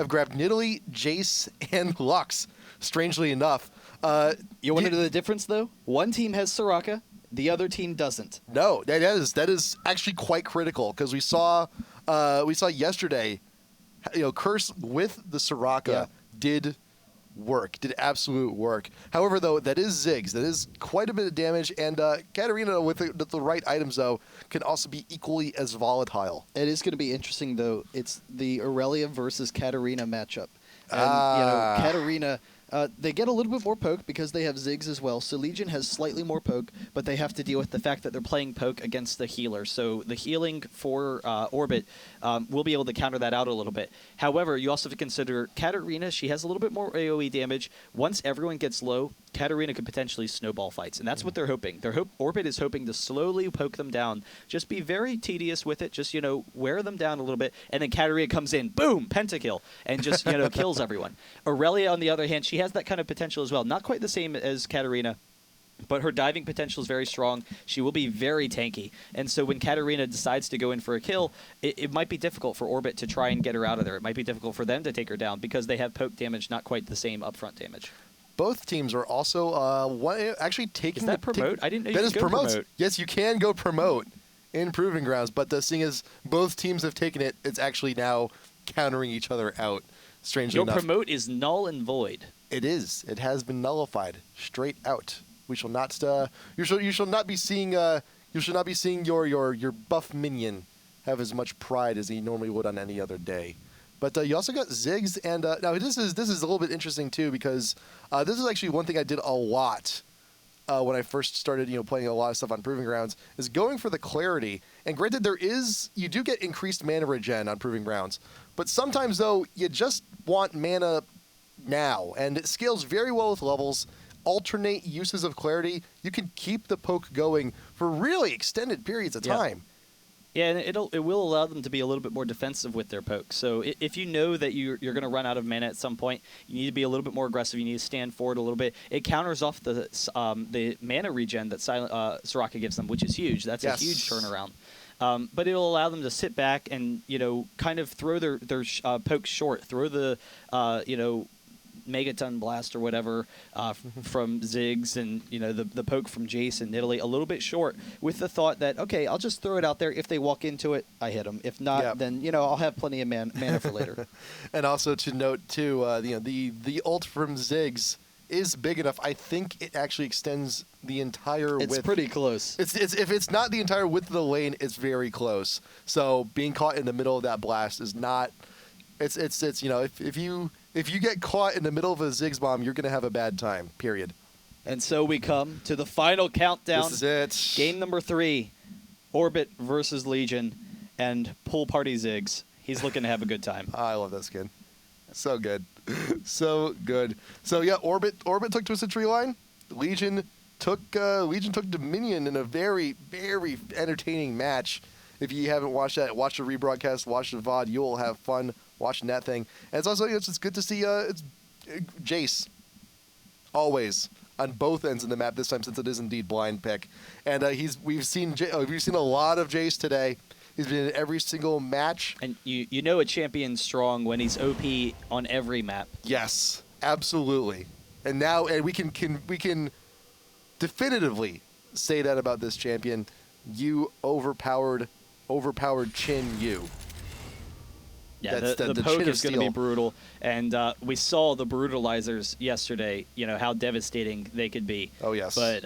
have grabbed Nidalee, Jace, and Lux, strangely enough. You want to know the difference, though? One team has Soraka, the other team doesn't. No, that is actually quite critical, because we saw yesterday, Curse with the Soraka did absolute work. However, though, that is Ziggs. That is quite a bit of damage, and Katarina with the right items, though, can also be equally as volatile. It is going to be interesting, though. It's the Aurelia versus Katarina matchup. And, Katarina... they get a little bit more poke because they have Ziggs as well. So LegioN has slightly more poke, but they have to deal with the fact that they're playing poke against the healer. So the healing for Orbit will be able to counter that out a little bit. However, you also have to consider Katarina. She has a little bit more AoE damage. Once everyone gets low, Katarina could potentially snowball fights, and that's what they're hoping. Orbit is hoping to slowly poke them down. Just be very tedious with it. Just, wear them down a little bit, and then Katarina comes in, boom, pentakill, and just, kills everyone. Aurelia, on the other hand, she has that kind of potential as well. Not quite the same as Katarina, but her diving potential is very strong. She will be very tanky. And so when Katarina decides to go in for a kill, it might be difficult for Orbit to try and get her out of there. It might be difficult for them to take her down because they have poke damage, not quite the same upfront damage. Both teams are also actually taking... Is that promote? I didn't know you could go promote. Yes, you can go promote in Proving Grounds, but the thing is, both teams have taken it. It's actually now countering each other out, strangely enough. Your promote is null and void. It is. It has been nullified straight out. We shall not. You shall not be seeing. You shall not be seeing your buff minion have as much pride as he normally would on any other day. But you also got Ziggs, and now this is a little bit interesting too, because this is actually one thing I did a lot when I first started, playing a lot of stuff on Proving Grounds, is going for the clarity. And granted, you do get increased mana regen on Proving Grounds, but sometimes though you just want mana now, and it scales very well with levels. Alternate uses of clarity, you can keep the poke going for really extended periods of time. Yeah, and it will allow them to be a little bit more defensive with their poke. So if you know that you're going to run out of mana at some point, you need to be a little bit more aggressive. You need to stand forward a little bit. It counters off the mana regen that Soraka gives them, which is huge. That's a huge turnaround. But it'll allow them to sit back and kind of throw their poke short, throw the Megaton Blast or whatever from Ziggs and the poke from Jace and Nidalee a little bit short, with the thought that, okay, I'll just throw it out there. If they walk into it, I hit them. If not, then I'll have plenty of mana for later. And also to note too, the ult from Ziggs is big enough. I think it actually extends the entire width. It's pretty close. It's if it's not the entire width of the lane, it's very close. So being caught in the middle of that blast is not. It's if you get caught in the middle of a Ziggs bomb, you're going to have a bad time, period. And so we come to the final countdown. This is it. Game number 3, Orbit versus LegioN, and Pool Party Ziggs. He's looking to have a good time. I love that skin. So good. So good. So, yeah, Orbit took Twisted Tree Line. LegioN took Dominion in a very, very entertaining match. If you haven't watched that, watch the rebroadcast, watch the VOD. You'll have fun watching that thing. And it's also it's good to see it's Jace always on both ends of the map this time, since it is indeed blind pick. And we've seen a lot of Jace today. He's been in every single match. And you know a champion's strong when he's OP on every map. Yes, absolutely. And now we can definitively say that about this champion. You overpowered Chin you. Yeah, the poke is going to be brutal, and we saw the brutalizers yesterday. How devastating they could be. Oh yes. But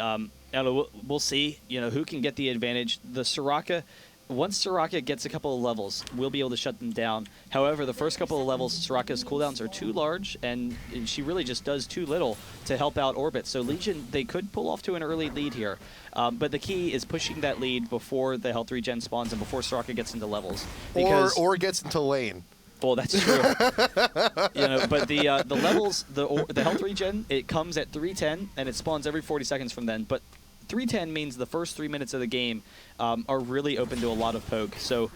we'll see. Who can get the advantage. The Soraka. Once Soraka gets a couple of levels, we'll be able to shut them down. However, the first couple of levels, Soraka's cooldowns are too large, and she really just does too little to help out Orbit. So LegioN, they could pull off to an early lead here. But the key is pushing that lead before the health regen spawns and before Soraka gets into levels. Or gets into lane. Well, that's true. But the levels, the health regen, it comes at 310, and it spawns every 40 seconds from then. But 310 means the first 3 minutes of the game are really open to a lot of poke. So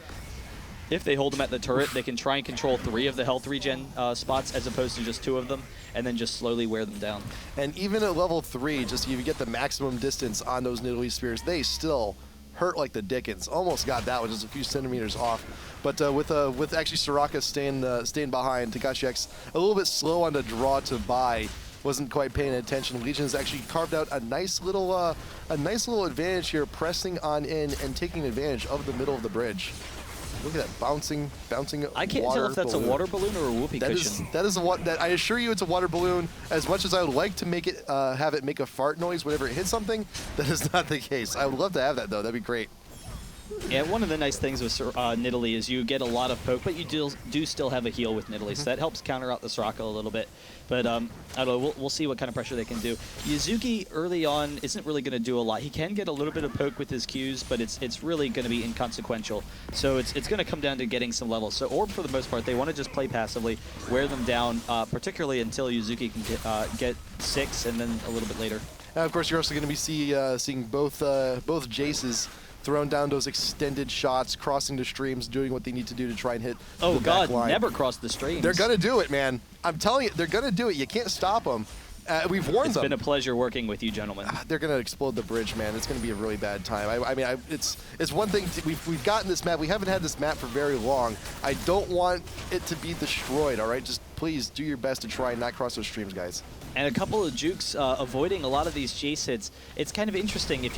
if they hold them at the turret, they can try and control 3 of the health regen spots as opposed to just 2 of them, and then just slowly wear them down. And even at level 3, just if you get the maximum distance on those Nidalee Spears, they still hurt like the Dickens. Almost got that one, just a few centimeters off. But with actually Soraka staying behind, Takashi X a little bit slow on the draw to buy. Wasn't quite paying attention. Legion has actually carved out a nice little advantage here, pressing on in and taking advantage of the middle of the bridge. Look at that bouncing. I can't tell if that's a water balloon or a whoopee cushion. That is I assure you, it's a water balloon. As much as I would like to make it have it make a fart noise whenever it hits something, that is not the case. I would love to have that though. That'd be great. Yeah, one of the nice things with Nidalee is you get a lot of poke, but you do still have a heal with Nidalee, so that helps counter out the Soraka a little bit. But I don't know, we'll see what kind of pressure they can do. Yuzuki early on isn't really going to do a lot. He can get a little bit of poke with his Qs, but it's really going to be inconsequential. So it's going to come down to getting some levels. So Orb, for the most part, they want to just play passively, wear them down, particularly until Yuzuki can get 6 and then a little bit later. And of course, you're also going to be seeing both Jaces throwing down those extended shots, crossing the streams, doing what they need to do to try and hit the back line. Never cross the streams. They're going to do it, man. I'm telling you, they're going to do it. You can't stop them. We've warned them. It's been a pleasure working with you, gentlemen. They're going to explode the bridge, man. It's going to be a really bad time. I mean, it's one thing. We've gotten this map. We haven't had this map for very long. I don't want it to be destroyed, all right? Just please do your best to try and not cross those streams, guys. And a couple of jukes avoiding a lot of these Jace hits. It's kind of interesting.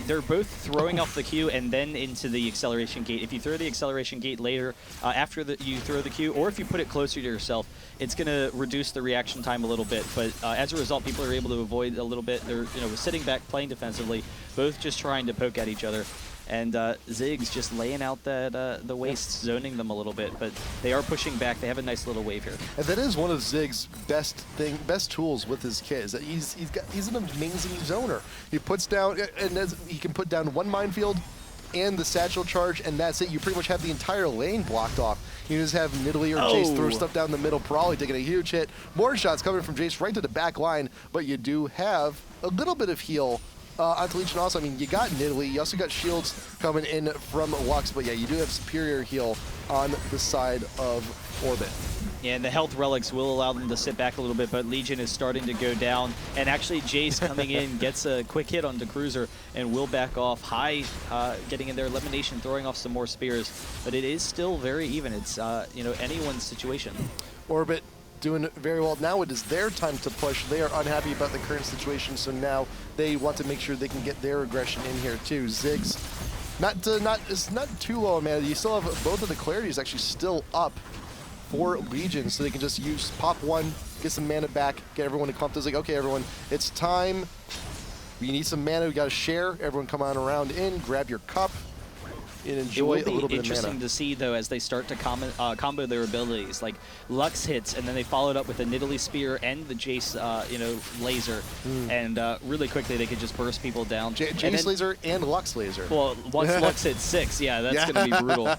They're both throwing off the Q and then into the acceleration gate. If you throw the acceleration gate later, after you throw the Q, or if you put it closer to yourself, it's going to reduce the reaction time a little bit. But as a result, people are able to avoid a little bit. They're sitting back, playing defensively, both just trying to poke at each other. And Ziggs just laying out the wastes, zoning them a little bit, but they are pushing back. They have a nice little wave here. And that is one of Ziggs' best tools with his kit. Is that he's an amazing zoner. He puts down, and he can put down one minefield and the satchel charge, and that's it. You pretty much have the entire lane blocked off. You just have Nidalee or Jace throw stuff down the middle, probably taking a huge hit. More shots coming from Jace right to the back line, but you do have a little bit of heal onto Legion also. I mean, you got Nidalee, you also got shields coming in from Lux, but yeah, you do have superior heal on the side of Orbit. Yeah, and the health relics will allow them to sit back a little bit, but Legion is starting to go down. And actually, Jace coming in gets a quick hit on the Cruiser and will back off. High getting in their elimination, throwing off some more spears. But it is still very even. It's anyone's situation. Orbit doing very well. Now it is their time to push. They are unhappy about the current situation, so now they want to make sure they can get their aggression in here too. Ziggs, it's not too low, man. You still have both of the clarities actually still up for Legion, so they can just pop one, get some mana back, get everyone to clump. It's like, okay, everyone, it's time. We need some mana. We got to share. Everyone, come on around in, grab your cup, and enjoy a little bit of mana. It will be interesting to see, though, as they start to combo their abilities. Like Lux hits, and then they followed up with the Nidalee Spear and the Jace, laser, and really quickly they could just burst people down. Jace laser and Lux laser. Well, once Lux hits 6, yeah, that's going to be brutal.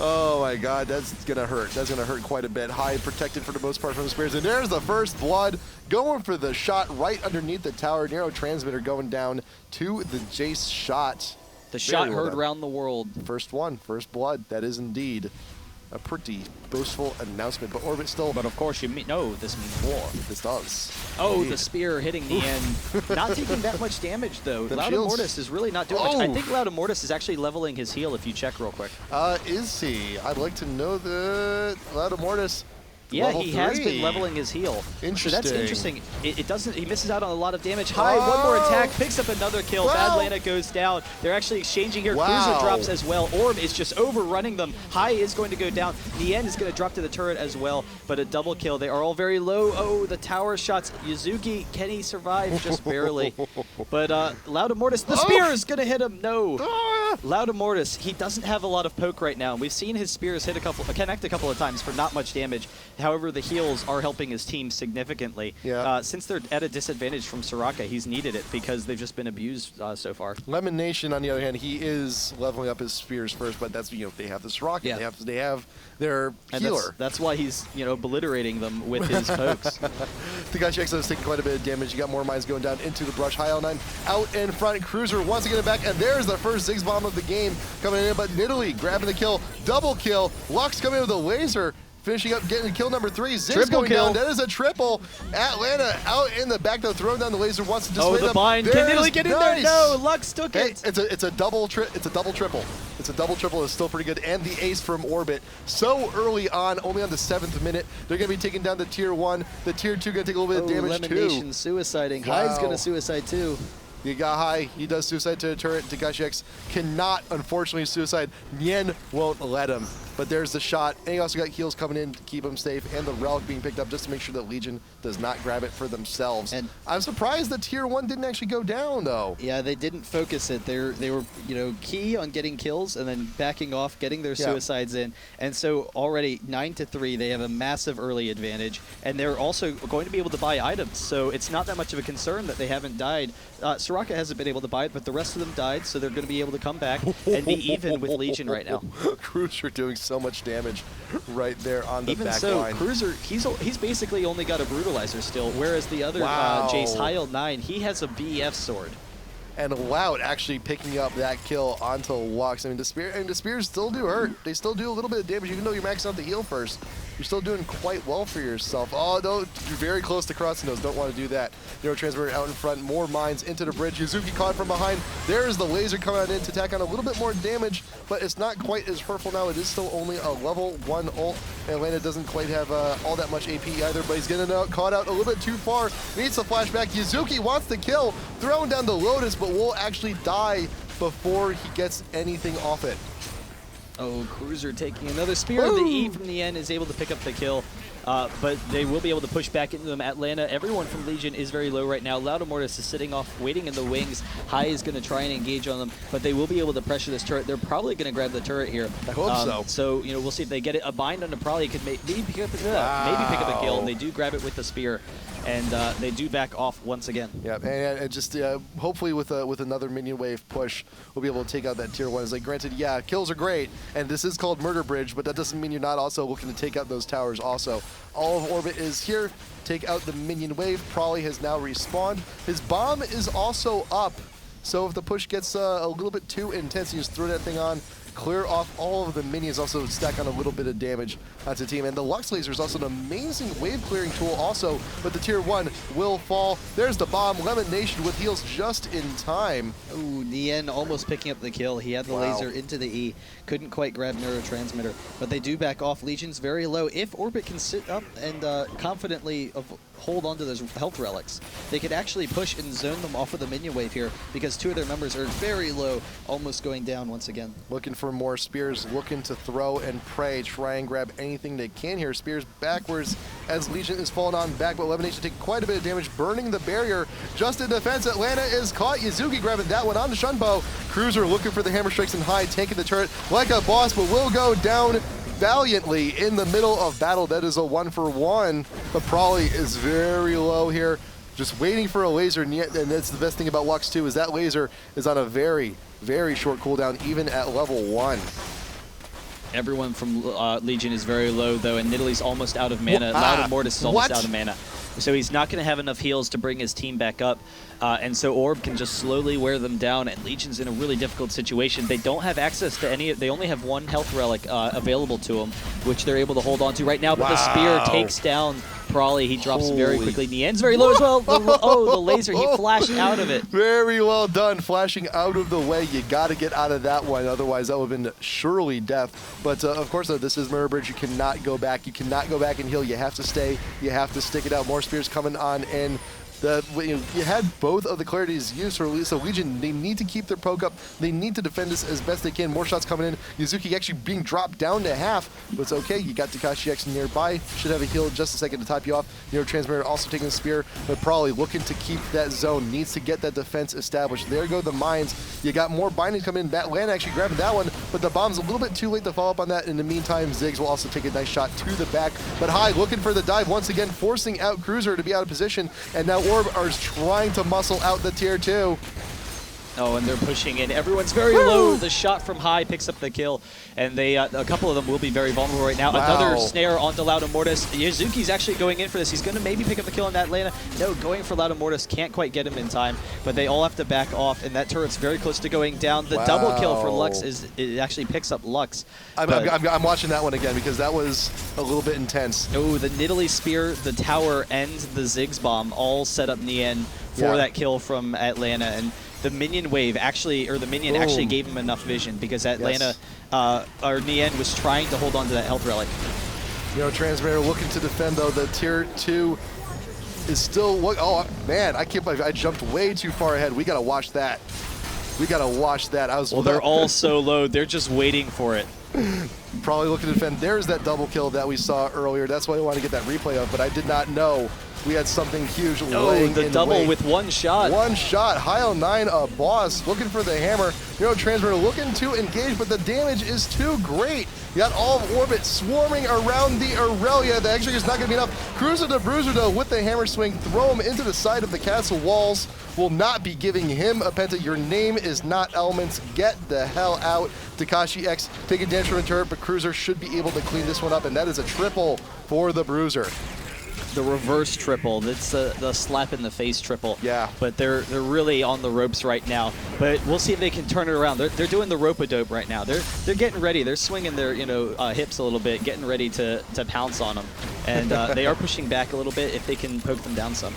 Oh my God, that's gonna hurt. That's gonna hurt quite a bit. High protected for the most part from the spears, and there's the first blood going for the shot right underneath the tower. Neurotransmitter going down to the Jace shot. The shot heard around the world. First one, first blood. That is indeed a pretty boastful announcement, but Orbit still. But of course, no, this means war. This does. Oh, indeed. The spear hitting the end. Not taking that much damage, though. Loudamortis is really not doing much. I think Loudamortis is actually leveling his heal if you check real quick. Is he? I'd like to know that Loudamortis. Yeah, he has been leveling his heal. Interesting. So that's interesting. It doesn't. He misses out on a lot of damage. High, one more attack, picks up another kill. Bad Lana goes down. They're actually exchanging here. Cruiser drops as well. Orb is just overrunning them. High is going to go down. Nien is going to drop to the turret as well, but a double kill. They are all very low. Oh, the tower shots. Yuzuki, can he survive? Just barely. But Loudamortis, the spear is going to hit him. No. Loudamortis, he doesn't have a lot of poke right now. We've seen his spears connect a couple of times for not much damage. However, the heals are helping his team significantly. Yeah. Since they're at a disadvantage from Soraka, he's needed it because they've just been abused so far. Lemon Nation, on the other hand, he is leveling up his spears first, but that's, they have the Soraka. Yeah. They have their healer. That's why he's, obliterating them with his pokes. Takashi X is taking quite a bit of damage. You got more mines going down into the brush. High L9 out in front. Cruiser wants to get it back, and there's the first Ziggs bomb of the game coming in, but Nidalee grabbing the kill. Double kill. Lux coming in with a laser. finishing up, getting kill number 3. Ziggs Triple going kill. down. That is a triple. Atlanta out in the back, though, throwing down the laser, wants to display Oh, the them. bind. Can Italy get in there? No, Lux took Hey, it. it's a double triple. It's a double triple. It's still pretty good. And the ace from Orbit. So early on, only on the 7th minute, they're going to be taking down the tier 1. The tier 2 going to take a little bit of damage Elimination, too. suiciding. Wow. High's going to suicide too. You got High. He does suicide to the turret. Takashi X cannot, unfortunately, suicide. Nien won't let him. But there's the shot. And he also got heals coming in to keep him safe. And the Relic being picked up just to make sure that Legion does not grab it for themselves. And I'm surprised that Tier 1 didn't actually go down, though. Yeah, they didn't focus it. They were, key on getting kills and then backing off, getting their suicides in. And so already 9-3, they have a massive early advantage. And they're also going to be able to buy items. So it's not that much of a concern that they haven't died. Soraka hasn't been able to buy it, but the rest of them died, so they're going to be able to come back and be even with Legion right now. Cruiser doing so much damage right there on the Even back so, line. Cruiser, he's basically only got a Brutalizer still, whereas the other Jace Hyle9, he has a BF sword. And Loud actually picking up that kill onto Lux. I mean, the spears still do hurt. They still do a little bit of damage, even though you're maxing out the heal first. You're still doing quite well for yourself. Oh, no, you're very close to crossing those. Don't want to do that. Neurotransmitter out in front. More mines into the bridge. Yuzuki caught from behind. There's the laser coming out in to tack on a little bit more damage, but it's not quite as hurtful now. It is still only a level 1 ult. Atlanta doesn't quite have all that much AP either, but he's getting caught out a little bit too far. Needs to flashback. Yuzuki wants the kill, throwing down the Lotus, but will actually die before he gets anything off it. Oh, Cruiser taking another spear. The E from the end is able to pick up the kill, but they will be able to push back into them. Atlanta, everyone from Legion is very low right now. Loud Immortus is sitting off, waiting in the wings. High is going to try and engage on them, but they will be able to pressure this turret. They're probably going to grab the turret here. I hope so. So, we'll see if they get it. A bind on the Probably could maybe pick up a kill, and they do grab it with the spear. And they do back off once again. Yeah, and just hopefully with another minion wave push, we'll be able to take out that tier 1. It's like, granted, yeah, kills are great, and this is called Murder Bridge, but that doesn't mean you're not also looking to take out those towers also. All of Orbit is here. Take out the minion wave. Probably has now respawned. His bomb is also up, so if the push gets a little bit too intense, you just throw that thing on, clear off all of the minions, also stack on a little bit of damage onto the team. And the Lux Laser is also an amazing wave clearing tool also, but the tier 1 will fall. There's the bomb. Lemon Nation with heals just in time. Ooh, Nien almost picking up the kill. He had the laser into the E. Couldn't quite grab Neurotransmitter, but they do back off. Legion's very low. If Orbit can sit up and confidently hold onto those health relics, they could actually push and zone them off of the minion wave here, because 2 of their members are very low, almost going down once again. Looking for more spears, looking to throw and pray, try and grab anything they can here. Spears backwards as Legion is falling on back, but Elimination take quite a bit of damage, burning the barrier. Just in defense, Atlanta is caught. Yuzuki grabbing that one on the Shunbo. Cruiser looking for the hammer strikes and High, taking the turret like a boss, but will go down valiantly in the middle of battle. That is a 1-for-1, but Probably is very low here. Just waiting for a laser, and that's the best thing about Lux too, is that laser is on a very, very short cooldown, even at level 1. Everyone from Legion is very low, though, and Nidalee almost out of mana. Loud Immortus is almost out of mana. So he's not going to have enough heals to bring his team back up. And so Orb can just slowly wear them down, and Legion's in a really difficult situation. They don't have access to any, they only have 1 health relic available to them, which they're able to hold on to right now. But the spear takes down Prawley. He drops very quickly. Nien's very low as well. The laser, he flashed out of it. Very well done, flashing out of the way. You got to get out of that one, otherwise that would have been surely death. But of course, this is Mirror Bridge. You cannot go back. You cannot go back and heal. You have to stay. You have to stick it out. More spears coming on in. You had both of the clarities used for Legion. They need to keep their poke up. They need to defend this as best they can. More shots coming in. Yuzuki actually being dropped down to half, but it's okay. You got Takashi X nearby. Should have a heal in just a second to top you off. Neurotransmitter also taking the spear, but probably looking to keep that zone. Needs to get that defense established. There go the mines. You got more binding coming in. Batland actually grabbing that one, but the bomb's a little bit too late to follow up on that. In the meantime, Ziggs will also take a nice shot to the back, but High looking for the dive once again, forcing out Cruiser to be out of position, and now Orb are trying to muscle out the tier 2. Oh, and they're pushing in. Everyone's very low. The shot from high picks up the kill, and they a couple of them will be very vulnerable right now. Wow. Another snare onto LoudMortis. Yuzuki's actually going in for this. He's going to maybe pick up the kill on that Atlanta. No, going for LoudMortis. Can't quite get him in time, but they all have to back off, and that turret's very close to going down. The double kill for Lux it actually picks up Lux. I'm watching that one again because that was a little bit intense. Oh, the Nidalee Spear, the tower, and the Ziggs Bomb all set up Nien for that kill from Atlanta, and the minion wave actually, or the minion actually gave him enough vision because Atlanta, or Nien was trying to hold on to that health relic. You know, Transmitter looking to defend though. The tier 2 is still, oh man, I can't believe I jumped way too far ahead. We gotta watch that. We gotta watch that. Well, they're all so low. They're just waiting for it. Probably looking to defend. There's that double kill that we saw earlier. That's why I wanted to get that replay of, but I did not know we had something huge laying the in double wait. with one shot. One shot. Hyle9, a boss, looking for the hammer. Transmitter looking to engage, but the damage is too great. You got all of Orbit swarming around the Aurelia. The extra is not going to be enough. Cruiser to Bruiser, though, with the hammer swing, throw him into the side of the castle walls. Will not be giving him a penta. Your name is not Elements. Get the hell out. Takashi X taking damage from the turret, but Cruiser should be able to clean this one up, and that is a triple for the Bruiser. The reverse triple. That's the slap in the face triple. Yeah. But they're really on the ropes right now. But we'll see if they can turn it around. They're doing the rope-a-dope right now. They're getting ready. They're swinging their hips a little bit, getting ready to pounce on them. And they are pushing back a little bit if they can poke them down some.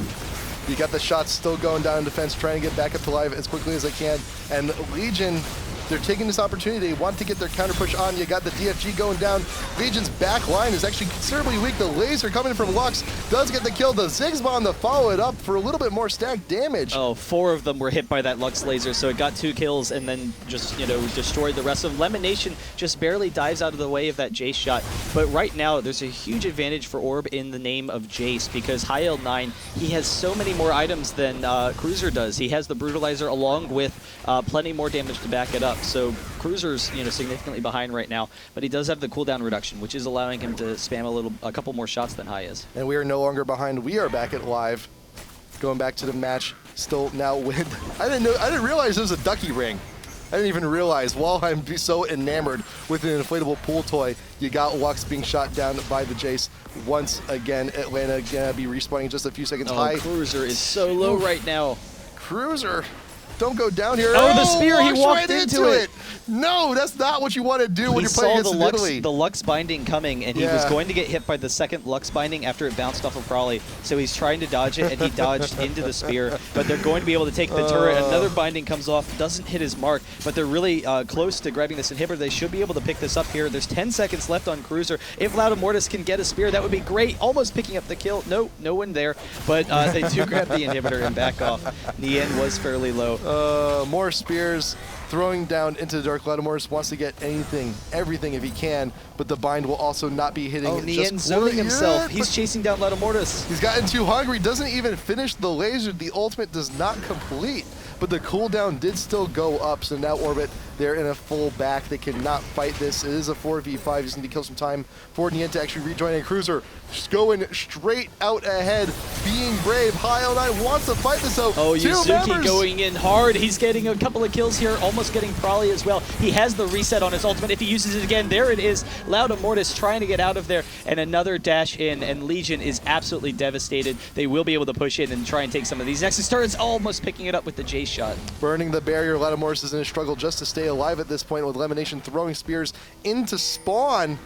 You got the shots still going down in defense, trying to get back up to life as quickly as they can. And Legion, they're taking this opportunity. They want to get their counter push on. You got the DFG going down. Legion's back line is actually considerably weak. The laser coming from Lux does get the kill. The Ziggs Bomb to follow it up for a little bit more stacked damage. Oh, 4 of them were hit by that Lux laser, so it got 2 kills and then just, destroyed the rest of them. Lemon Nation just barely dives out of the way of that Jace shot. But right now, there's a huge advantage for Orb in the name of Jace because Hyle9, he has so many more items than Cruiser does. He has the Brutalizer along with plenty more damage to back it up. So Cruiser's significantly behind right now, but he does have the cooldown reduction, which is allowing him to spam a couple more shots than High is. And we are no longer behind. We are back at live. Going back to the match, still now with. I didn't realize there was a ducky ring. I didn't even realize. While I'm so enamored with an inflatable pool toy, you got Lux being shot down by the Jace. Once again, Atlanta gonna be respawning just a few seconds high. Cruiser is so low right now. Cruiser, don't go down here. Oh, the spear, he walked right into it. No, that's not what you want to do when you're playing against Nidalee. The Lux binding coming, and he was going to get hit by the second Lux binding after it bounced off of Crawley. So he's trying to dodge it, and he dodged into the spear. But they're going to be able to take the turret. Another binding comes off, doesn't hit his mark, but they're really close to grabbing this inhibitor. They should be able to pick this up here. There's 10 seconds left on Cruiser. If LoudMortis can get a spear, that would be great. Almost picking up the kill. No one there, but they do grab the inhibitor and back off. Nien was fairly low. More spears throwing down into the dark. LoudMortis wants to get anything, everything if he can, but the bind will also not be hitting. Oh, Nien zoning himself. He's chasing down LoudMortis. He's gotten too hungry. Doesn't even finish the laser. The ultimate does not complete, but the cooldown did still go up. So now Orbit, they're in a full back. They cannot fight this. It is a 4v5. Just need to kill some time for Nien to actually rejoin a Cruiser. Just going straight out ahead, being brave. Hyle9 wants to fight this though. Oh, Yuzuki going in hard. He's getting a couple of kills here, almost getting Prolly as well. He has the reset on his ultimate. If he uses it again, there it is. LoudMortis trying to get out of there, and another dash in, and Legion is absolutely devastated. They will be able to push in and try and take some of these. Nexus turrets almost picking it up with the Jace shot. Burning the barrier. LoudMortis is in a struggle just to stay alive at this point, with Elimination throwing spears into spawn.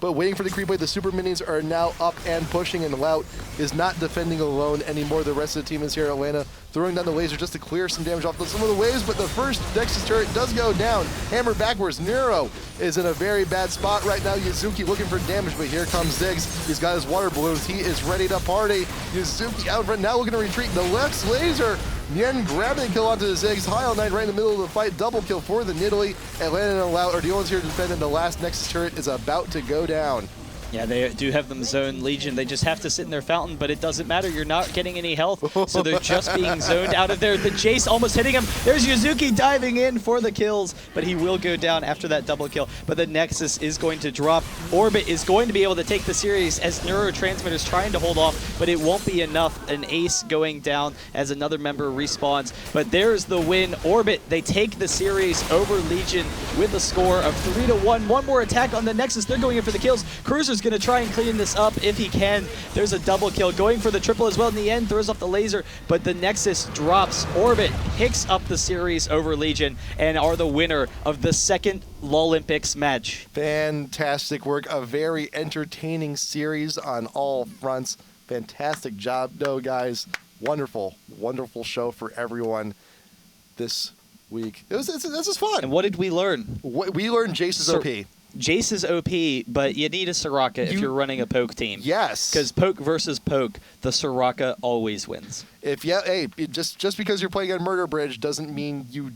But waiting for the creep wave, the super minions are now up and pushing, and Lout is not defending alone anymore. The rest of the team is here. Atlanta throwing down the laser just to clear some damage off some of the waves, but the first Nexus turret does go down. Hammer backwards. Nero is in a very bad spot right now. Yuzuki looking for damage, but here comes Ziggs. He's got his water balloons. He is ready to party. Yuzuki out front, now looking to retreat. The Lex laser. Nien grabbing the kill onto the Ziggs. Hyle9 right in the middle of the fight. Double kill for the Nidalee. Atlanta and Lout are the ones here to defend, and the last Nexus turret is about to go down. Yeah, they do have them zoned. Legion, they just have to sit in their fountain, but it doesn't matter. You're not getting any health, so they're just being zoned out of there. The Jace almost hitting him. There's Yuzuki diving in for the kills, but he will go down after that double kill. But the Nexus is going to drop. Orbit is going to be able to take the series as Neurotransmitter's trying to hold off, but it won't be enough. An ace going down as another member respawns. But there's the win. Orbit, they take the series over Legion with a score of 3-1. One more attack on the Nexus. They're going in for the kills. Cruiser's going to try and clean this up if he can. There's a double kill going for the triple as well in the end. Throws off the laser, but the Nexus drops. Orbit picks up the series over Legion and are the winner of the second LoLympics match. Fantastic work. A very entertaining series on all fronts. Fantastic job, though, guys. Wonderful, wonderful show for everyone this week. This is fun. And what did we learn? We learned Jace is OP. Jace is OP, but you need a Soraka if you're running a poke team. Yes. Because poke versus poke, the Soraka always wins. Just because you're playing on Murder Bridge doesn't mean you